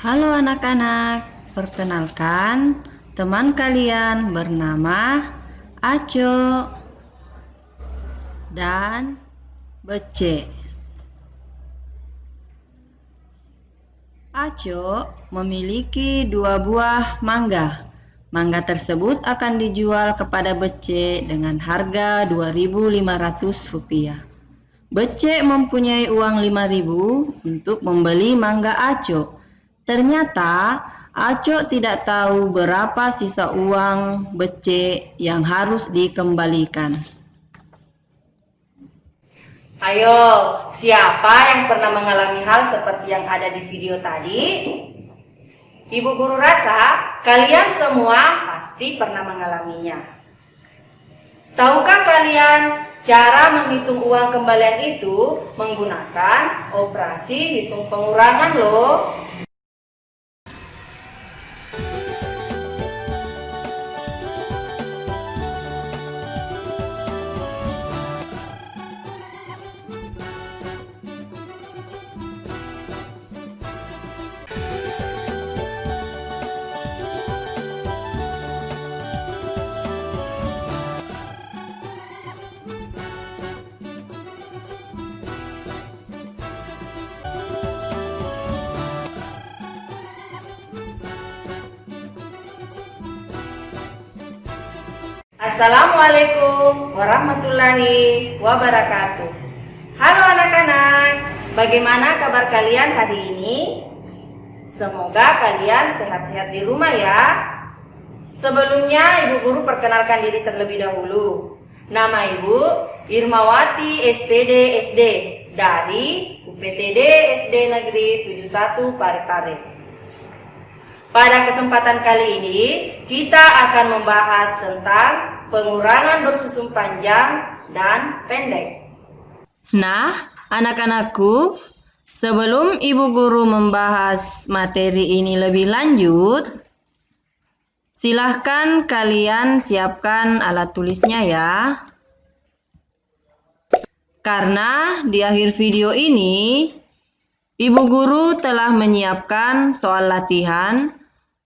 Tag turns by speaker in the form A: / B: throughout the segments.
A: Halo anak-anak, perkenalkan teman kalian bernama Aco dan Bece. Aco memiliki 2 buah mangga. Mangga tersebut akan dijual kepada Bece dengan harga Rp2.500. Bece mempunyai uang 5.000 untuk membeli mangga Aco. Ternyata Aco tidak tahu berapa sisa uang Bece yang harus dikembalikan.
B: Ayo, siapa yang pernah mengalami hal seperti yang ada di video tadi? Ibu guru rasa kalian semua pasti pernah mengalaminya. Tahukah kalian cara menghitung uang kembalian itu menggunakan operasi hitung pengurangan loh? Assalamualaikum warahmatullahi wabarakatuh. Halo anak-anak, bagaimana kabar kalian hari ini? Semoga kalian sehat-sehat di rumah ya. Sebelumnya Ibu Guru perkenalkan diri terlebih dahulu. Nama Ibu Irmawati SPD SD dari UPTD SD Negeri 71 Parepare. Pada kesempatan kali ini, kita akan membahas tentang pengurangan bersusun panjang dan pendek.
A: Nah, anak-anakku, sebelum Ibu Guru membahas materi ini lebih lanjut, silahkan kalian siapkan alat tulisnya ya. Karena di akhir video ini, Ibu Guru telah menyiapkan soal latihan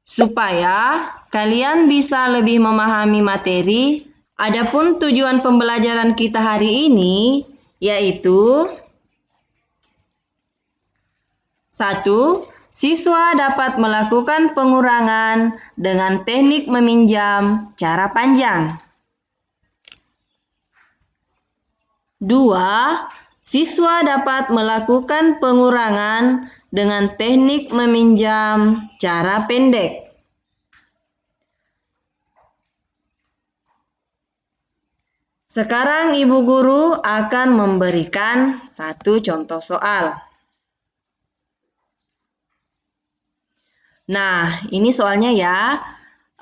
A: supaya kalian bisa lebih memahami materi. Adapun tujuan pembelajaran kita hari ini yaitu 1. Siswa dapat melakukan pengurangan dengan teknik meminjam cara panjang. 2. Siswa dapat melakukan pengurangan dengan teknik meminjam cara pendek. Sekarang Ibu Guru akan memberikan satu contoh soal. Nah, ini soalnya ya.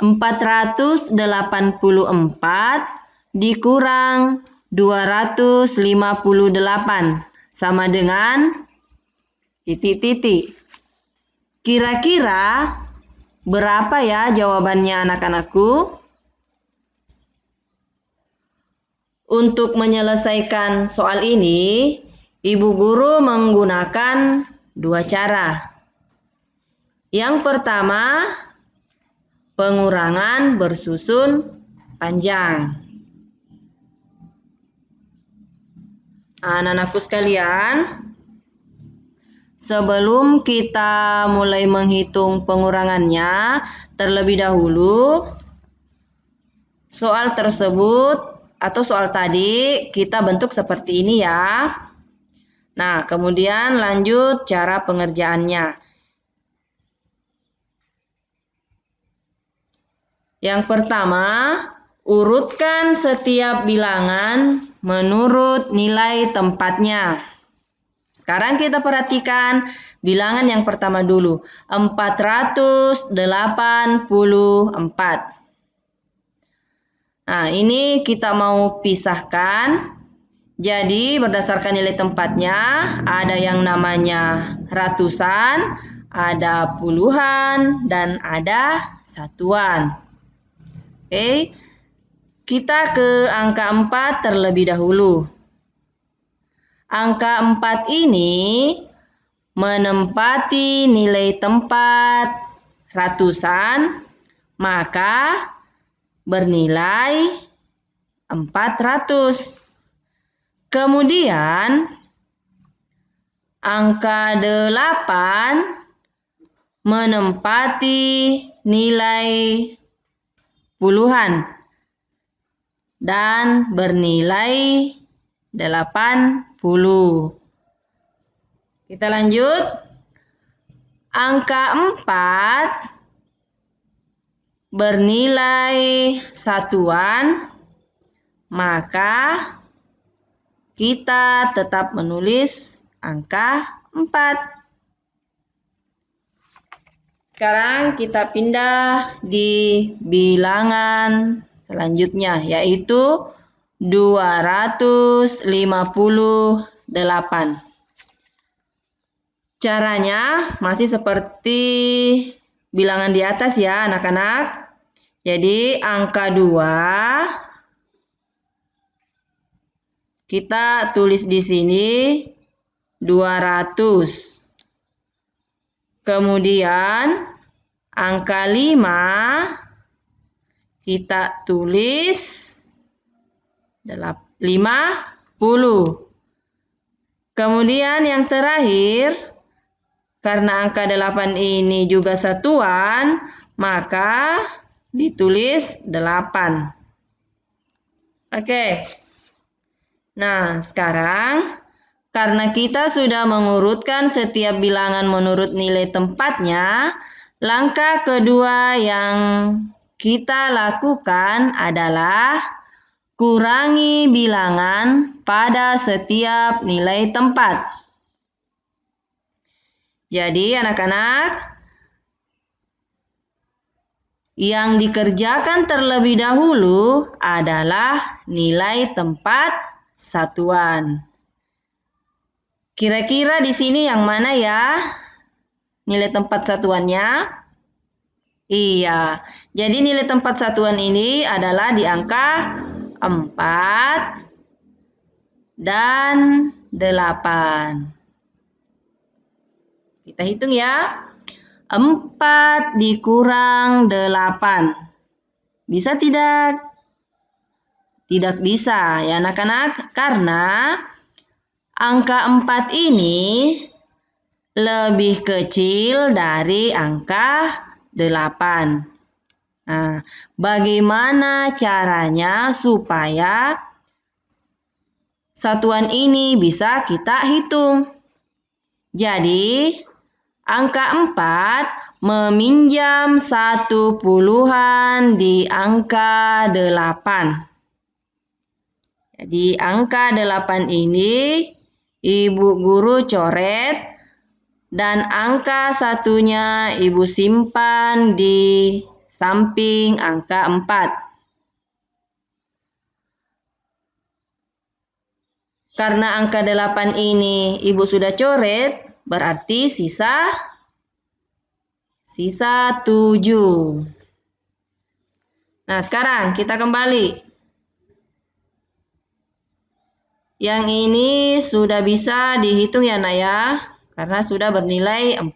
A: 484 dikurang 258 sama dengan titik-titik. Kira-kira berapa ya jawabannya anak-anakku? Untuk menyelesaikan soal ini, Ibu Guru menggunakan 2 cara. Yang pertama, pengurangan bersusun panjang. Anak-anakku sekalian, sebelum kita mulai menghitung pengurangannya, terlebih dahulu soal tersebut atau soal tadi kita bentuk seperti ini ya. Nah, kemudian lanjut cara pengerjaannya. Yang pertama, urutkan setiap bilangan menurut nilai tempatnya. Sekarang kita perhatikan bilangan yang pertama dulu, 484. Nah, ini kita mau pisahkan. Jadi, berdasarkan nilai tempatnya, ada yang namanya ratusan, ada puluhan, dan ada satuan. Oke, kita ke angka 4 terlebih dahulu. Angka 4 ini menempati nilai tempat ratusan, maka bernilai 400. Kemudian angka 8 menempati nilai puluhan dan bernilai 80. Kita lanjut. Angka 4 bernilai satuan, maka kita tetap menulis angka 4. Sekarang kita pindah di bilangan selanjutnya, yaitu 258. Caranya masih seperti bilangan di atas ya anak-anak. Jadi angka 2 kita tulis di sini 200. Kemudian angka 5 kita tulis 50. Kemudian yang terakhir, karena angka 8 ini juga satuan, maka ditulis 8. Oke. Nah, sekarang karena kita sudah mengurutkan setiap bilangan menurut nilai tempatnya, langkah kedua yang kita lakukan adalah kurangi bilangan pada setiap nilai tempat. Jadi anak-anak, yang dikerjakan terlebih dahulu adalah nilai tempat satuan. Kira-kira di sini yang mana ya nilai tempat satuannya? Iya, jadi nilai tempat satuan ini adalah di angka 4 dan 8. Kita hitung ya. 4 dikurang 8. Bisa tidak? Tidak bisa ya anak-anak, karena angka 4 ini lebih kecil dari angka 8. Nah, bagaimana caranya supaya satuan ini bisa kita hitung? Jadi, angka 4 meminjam 1 puluhan di angka 8. Jadi angka 8 ini Ibu Guru coret dan angka satunya Ibu simpan di samping angka 4. Karena angka 8 ini Ibu sudah coret, berarti sisa 7. Nah, sekarang kita kembali. Yang ini sudah bisa dihitung ya Nak ya, karena sudah bernilai 14.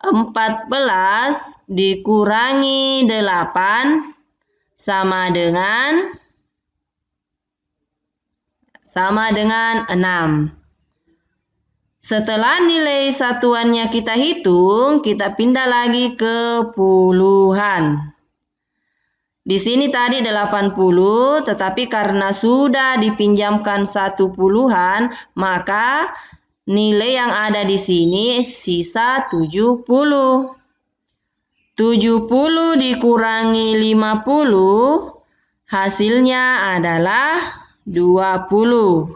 A: 14 dikurangi 8 sama dengan 6. Setelah nilai satuannya kita hitung, kita pindah lagi ke puluhan. Di sini tadi 80, tetapi karena sudah dipinjamkan 1 puluhan, maka nilai yang ada di sini sisa 70. 70 dikurangi 50, hasilnya adalah 20.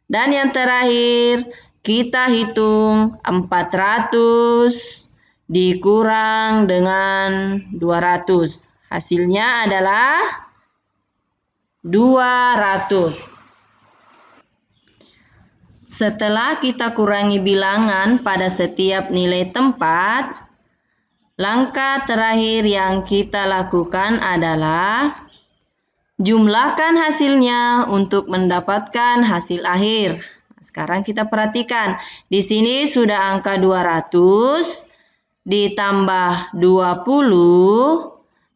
A: Dan yang terakhir, kita hitung 400 dikurang dengan 200. Hasilnya adalah 200. Setelah kita kurangi bilangan pada setiap nilai tempat, langkah terakhir yang kita lakukan adalah jumlahkan hasilnya untuk mendapatkan hasil akhir. Sekarang kita perhatikan. Di sini sudah angka 200 ditambah 20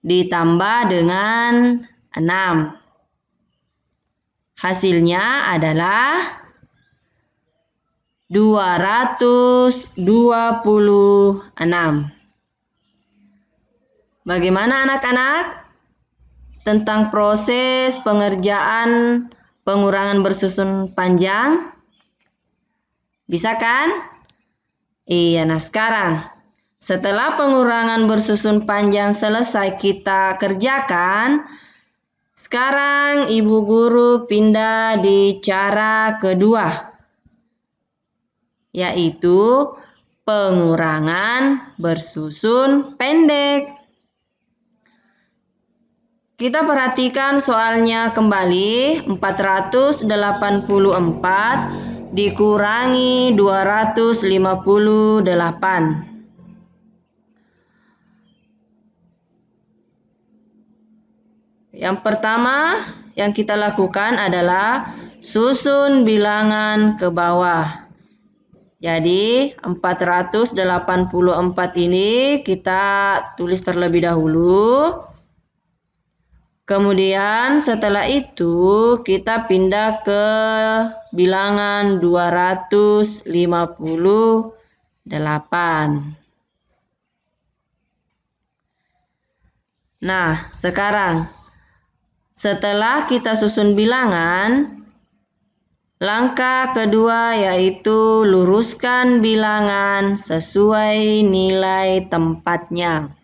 A: ditambah dengan 6. Hasilnya adalah 226. Bagaimana anak-anak tentang proses pengerjaan pengurangan bersusun panjang? Bisa kan? Iya, nah sekarang setelah pengurangan bersusun panjang selesai kita kerjakan, sekarang ibu guru pindah di cara kedua, yaitu pengurangan bersusun pendek. Kita perhatikan soalnya kembali. 484 dikurangi 258. Yang pertama yang kita lakukan adalah susun bilangan ke bawah. Jadi 484 ini kita tulis terlebih dahulu. Kemudian setelah itu kita pindah ke bilangan 258. Nah, sekarang setelah kita susun bilangan, langkah kedua yaitu luruskan bilangan sesuai nilai tempatnya.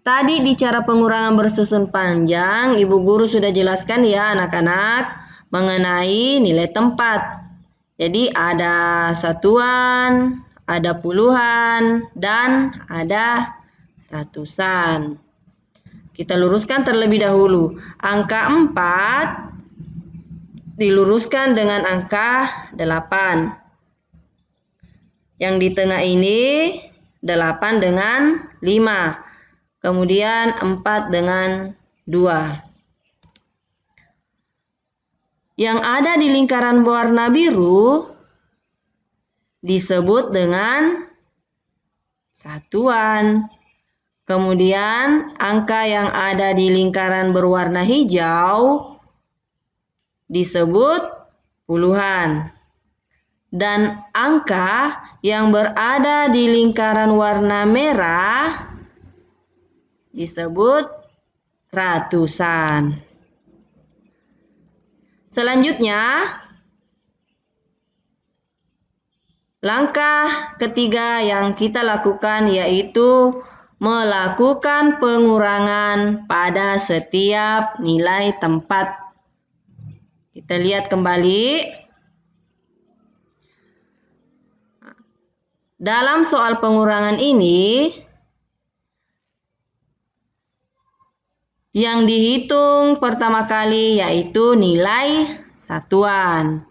A: Tadi di cara pengurangan bersusun panjang, ibu guru sudah jelaskan ya anak-anak mengenai nilai tempat. Jadi ada satuan, ada puluhan, dan ada ratusan. Kita luruskan terlebih dahulu. Angka 4 diluruskan dengan angka 8. Yang di tengah ini 8 dengan 5. Kemudian 4 dengan 2. Yang ada di lingkaran berwarna biru disebut dengan satuan. Kemudian angka yang ada di lingkaran berwarna hijau disebut puluhan. Dan angka yang berada di lingkaran warna merah disebut ratusan. Selanjutnya, langkah ketiga yang kita lakukan yaitu melakukan pengurangan pada setiap nilai tempat. Kita lihat kembali. Dalam soal pengurangan ini, yang dihitung pertama kali yaitu nilai satuan.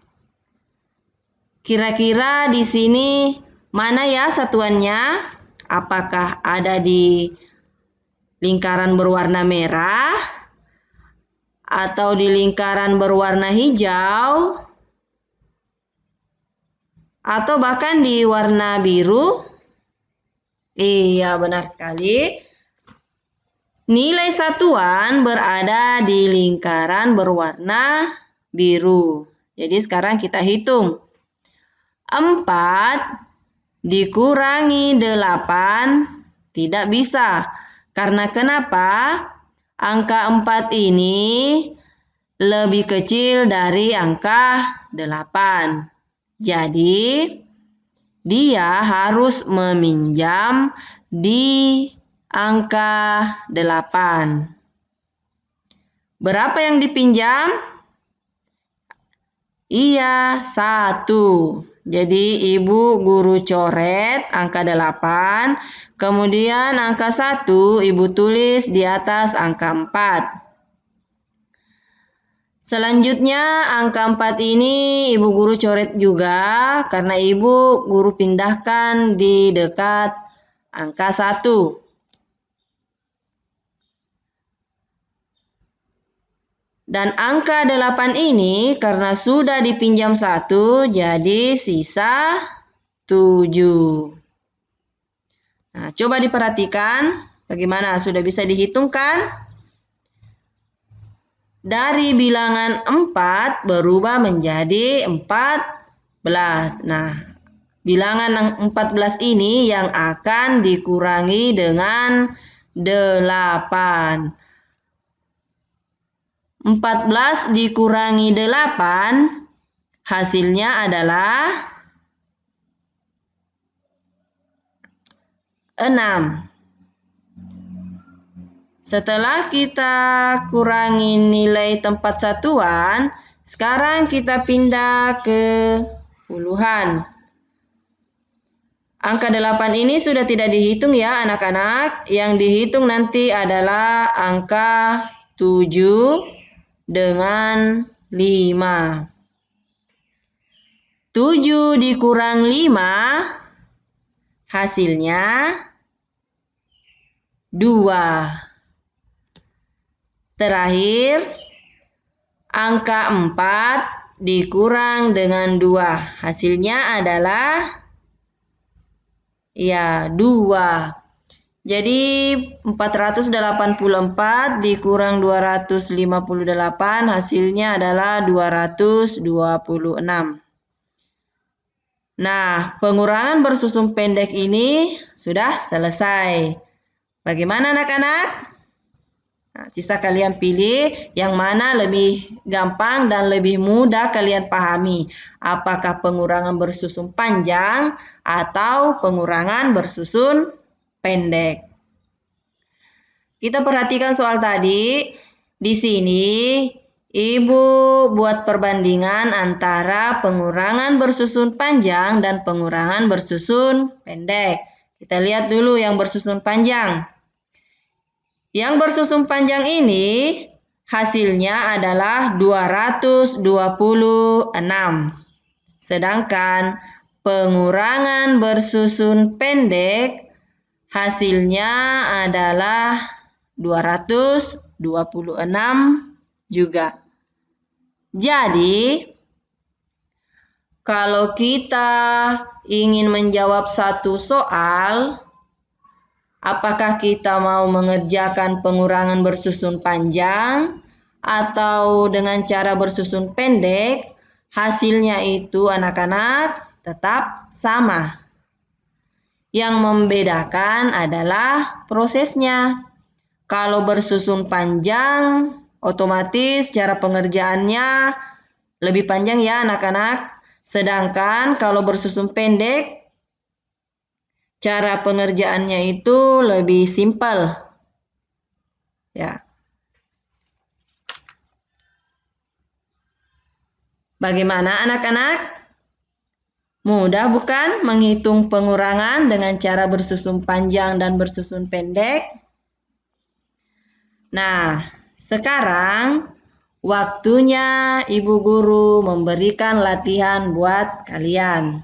A: Kira-kira di sini mana ya satuannya? Apakah ada di lingkaran berwarna merah atau di lingkaran berwarna hijau atau bahkan di warna biru? Iya, benar sekali. Nilai satuan berada di lingkaran berwarna biru. Jadi sekarang kita hitung. 4 dikurangi 8 tidak bisa. Karena kenapa? Angka 4 ini lebih kecil dari angka 8. Jadi dia harus meminjam di angka 8. Berapa yang dipinjam? Iya, 1. Jadi ibu guru coret angka 8. Kemudian angka 1 ibu tulis di atas angka 4. Selanjutnya angka 4 ini ibu guru coret juga karena ibu guru pindahkan di dekat angka 1. Dan angka 8 ini karena sudah dipinjam 1, jadi sisa 7. Nah, coba diperhatikan bagaimana, sudah bisa dihitungkan? Dari bilangan 4 berubah menjadi 14. Nah, bilangan 14 ini yang akan dikurangi dengan 8. 14 dikurangi 8, hasilnya adalah 6. Setelah kita kurangi nilai tempat satuan, sekarang kita pindah ke puluhan. Angka 8 ini sudah tidak dihitung ya anak-anak. Yang dihitung nanti adalah angka 7 dengan 5. 7 dikurang 5, hasilnya 2. Terakhir, angka 4 dikurang dengan 2. Hasilnya adalah 2. Jadi 484 dikurang 258, hasilnya adalah 226. Nah, pengurangan bersusun pendek ini sudah selesai. Bagaimana anak-anak? Nah, sisa kalian pilih yang mana lebih gampang dan lebih mudah kalian pahami. Apakah pengurangan bersusun panjang atau pengurangan bersusun pendek? Kita perhatikan soal tadi. Di sini Ibu buat perbandingan antara pengurangan bersusun panjang dan pengurangan bersusun pendek. Kita lihat dulu yang bersusun panjang. Yang bersusun panjang ini hasilnya adalah 226. Sedangkan pengurangan bersusun pendek hasilnya adalah 226 juga. Jadi, kalau kita ingin menjawab satu soal, apakah kita mau mengerjakan pengurangan bersusun panjang atau dengan cara bersusun pendek, hasilnya itu anak-anak tetap sama. Yang membedakan adalah prosesnya. Kalau bersusun panjang, otomatis cara pengerjaannya lebih panjang ya anak-anak. Sedangkan kalau bersusun pendek, cara pengerjaannya itu lebih simpel. Ya. Bagaimana anak-anak? Mudah bukan menghitung pengurangan dengan cara bersusun panjang dan bersusun pendek? Nah, sekarang waktunya Ibu Guru memberikan latihan buat kalian.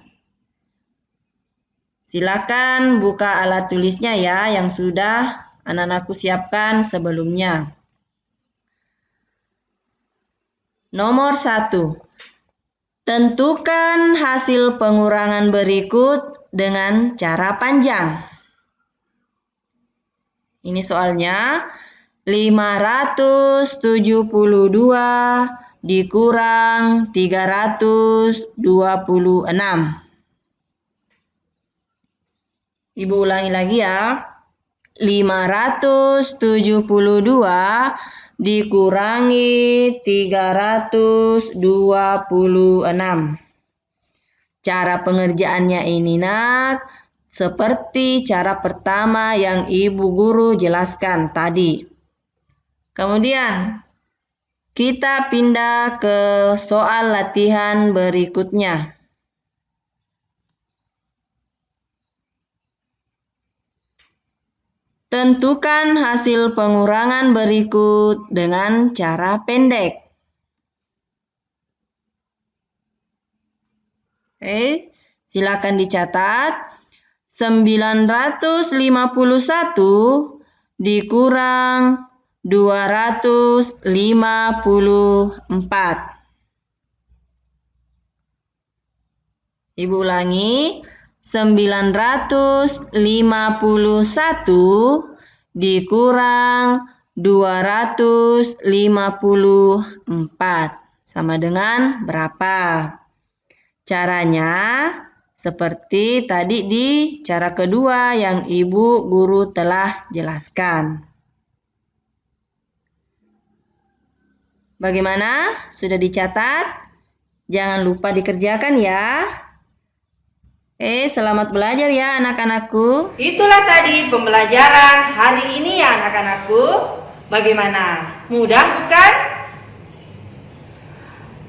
A: Silakan buka alat tulisnya ya yang sudah anak-anakku siapkan sebelumnya. Nomor 1. Tentukan hasil pengurangan berikut dengan cara panjang. Ini soalnya 572 dikurang 326. Ibu ulangi lagi ya. 572 dikurangi 326. Cara pengerjaannya ini nak, seperti cara pertama yang Ibu Guru jelaskan tadi. Kemudian kita pindah ke soal latihan berikutnya. Tentukan hasil pengurangan berikut dengan cara pendek. Oke, silakan dicatat. 951 dikurang 254. Ibu ulangi, 951 dikurang 254 sama dengan berapa? Caranya seperti tadi di cara kedua yang Ibu Guru telah jelaskan. Bagaimana? Sudah dicatat? Jangan lupa dikerjakan ya. Selamat belajar ya anak-anakku.
B: Itulah tadi pembelajaran hari ini ya anak-anakku. Bagaimana? Mudah bukan?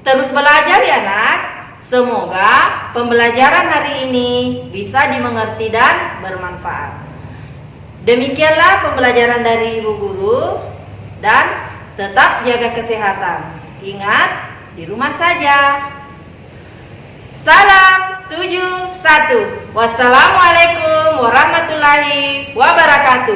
B: Terus belajar ya nak. Semoga pembelajaran hari ini bisa dimengerti dan bermanfaat. Demikianlah pembelajaran dari Ibu Guru dan tetap jaga kesehatan. Ingat, di rumah saja. Salam 71. Wassalamualaikum warahmatullahi wabarakatuh.